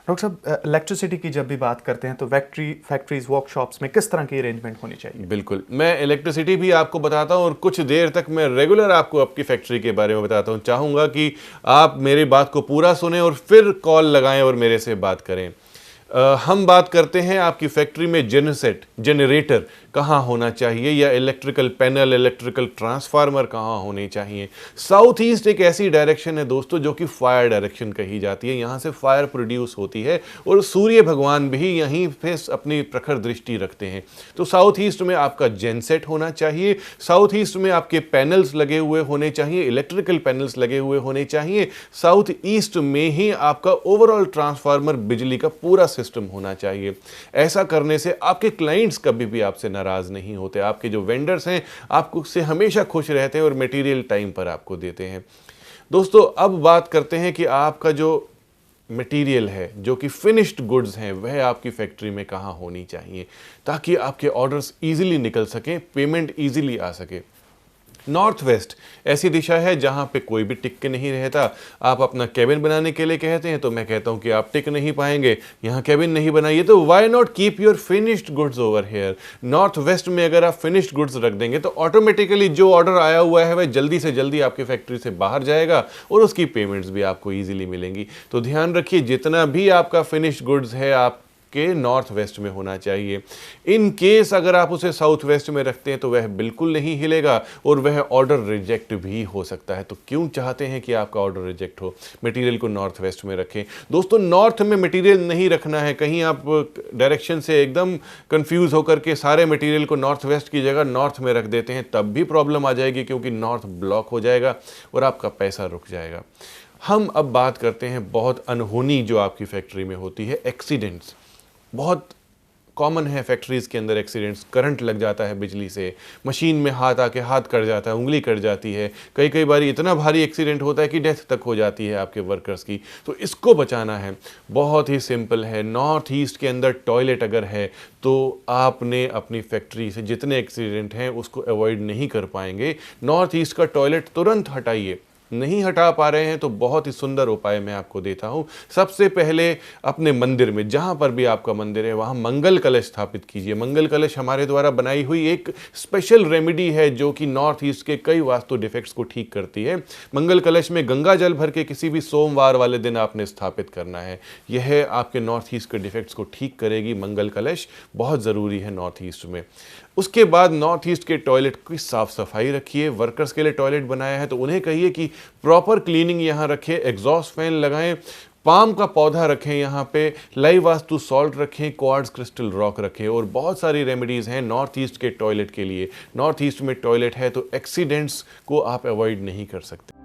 Doctor साहब, electricity की जब भी बात करते हैं तो फैक्ट्रीज वर्कशॉप्स में किस तरह की अरेंजमेंट होनी चाहिए? बिल्कुल, मैं इलेक्ट्रिसिटी भी आपको बताता हूँ और कुछ देर तक मैं रेगुलर आपको आपकी फैक्ट्री के बारे में बताता हूँ। चाहूँगा कि आप मेरी बात को पूरा सुनें और फिर कॉल लगाएं और मेरे से बात करें। हम बात करते हैं आपकी फैक्ट्री में जनरेटर कहाँ होना चाहिए, या इलेक्ट्रिकल पैनल, इलेक्ट्रिकल ट्रांसफार्मर कहाँ होने चाहिए। साउथ ईस्ट एक ऐसी डायरेक्शन है दोस्तों जो कि फायर डायरेक्शन कही जाती है। यहाँ से फायर प्रोड्यूस होती है और सूर्य भगवान भी यहीं पे अपनी प्रखर दृष्टि रखते हैं। तो साउथ ईस्ट में आपका जेनसेट होना चाहिए, साउथ ईस्ट में आपके पैनल्स लगे हुए होने चाहिए, इलेक्ट्रिकल पैनल्स लगे हुए होने चाहिए। साउथ ईस्ट में ही आपका ओवरऑल ट्रांसफार्मर बिजली का पूरा सिस्टम होना चाहिए। ऐसा करने से आपके क्लाइंट्स कभी भी आपसे नाराज नहीं होते, आपके जो वेंडर्स हैं आपको से हमेशा खुश रहते हैं और मटेरियल टाइम पर आपको देते हैं। दोस्तों, अब बात करते हैं कि आपका जो मटेरियल है, जो कि फिनिश्ड गुड्स हैं, वह आपकी फैक्ट्री में कहाँ होनी चाहिए ताकि आपके ऑर्डर्स इजीली निकल सकें, पेमेंट इजीली आ सके। नॉर्थ वेस्ट ऐसी दिशा है जहां पे कोई भी टिक के नहीं रहता। आप अपना केबिन बनाने के लिए कहते हैं तो मैं कहता हूं कि आप टिक नहीं पाएंगे, यहां केबिन नहीं बनाइए। तो why not keep your finished goods over here. North west में अगर आप फिनिश्ड गुड्स रख देंगे तो ऑटोमेटिकली जो ऑर्डर आया हुआ है वह जल्दी से जल्दी आपकी फैक्ट्री से बाहर जाएगा और उसकी पेमेंट्स भी आपको ईजिली मिलेंगी। तो ध्यान रखिए, जितना भी आपका फिनिश्ड गुड्स है आप के नॉर्थ वेस्ट में होना चाहिए। इन केस अगर आप उसे साउथ वेस्ट में रखते हैं तो वह बिल्कुल नहीं हिलेगा और वह ऑर्डर रिजेक्ट भी हो सकता है। तो क्यों चाहते हैं कि आपका ऑर्डर रिजेक्ट हो, मटेरियल को नॉर्थ वेस्ट में रखें। दोस्तों, नॉर्थ में मटेरियल नहीं रखना है। कहीं आप डायरेक्शन से एकदम कंफ्यूज होकर के सारे मटेरियल को नॉर्थ वेस्ट की जगह नॉर्थ में रख देते हैं, तब भी प्रॉब्लम आ जाएगी, क्योंकि नॉर्थ ब्लॉक हो जाएगा और आपका पैसा रुक जाएगा। हम अब बात करते हैं बहुत अनहोनी जो आपकी फैक्ट्री में होती है, एक्सीडेंट्स। बहुत कॉमन है फैक्ट्रीज़ के अंदर एक्सीडेंट्स। करंट लग जाता है बिजली से, मशीन में हाथ आके हाथ कट जाता है, उंगली कट जाती है, कई बार इतना भारी एक्सीडेंट होता है कि डेथ तक हो जाती है आपके वर्कर्स की। तो इसको बचाना है, बहुत ही सिंपल है। नॉर्थ ईस्ट के अंदर टॉयलेट अगर है तो आपने अपनी फैक्ट्री से जितने एक्सीडेंट हैं उसको अवॉइड नहीं कर पाएंगे। नॉर्थ ईस्ट का टॉयलेट तुरंत हटाइए। नहीं हटा पा रहे हैं तो बहुत ही सुंदर उपाय मैं आपको देता हूं। सबसे पहले अपने मंदिर में, जहां पर भी आपका मंदिर है वहां मंगल कलश स्थापित कीजिए। मंगल कलश हमारे द्वारा बनाई हुई एक स्पेशल रेमेडी है जो कि नॉर्थ ईस्ट के कई वास्तु डिफेक्ट्स को ठीक करती है। मंगल कलश में गंगा जल भर के किसी भी सोमवार वाले दिन आपने स्थापित करना है। यह आपके नॉर्थ ईस्ट के डिफेक्ट्स को ठीक करेगी। मंगल कलश बहुत ज़रूरी है नॉर्थ ईस्ट में। उसके बाद नॉर्थ ईस्ट के टॉयलेट की साफ सफाई रखिए। वर्कर्स के लिए टॉयलेट बनाया है तो उन्हें कहिए कि प्रॉपर क्लीनिंग यहाँ रखें, एग्जॉस्ट फैन लगाएं, पाम का पौधा रखें, यहाँ पे लाइव वास्तु सॉल्ट रखें, क्वार्ट्ज क्रिस्टल रॉक रखें। और बहुत सारी रेमेडीज़ हैं नॉर्थ ईस्ट के टॉयलेट के लिए। नॉर्थ ईस्ट में टॉयलेट है तो एक्सीडेंट्स को आप अवॉइड नहीं कर सकते।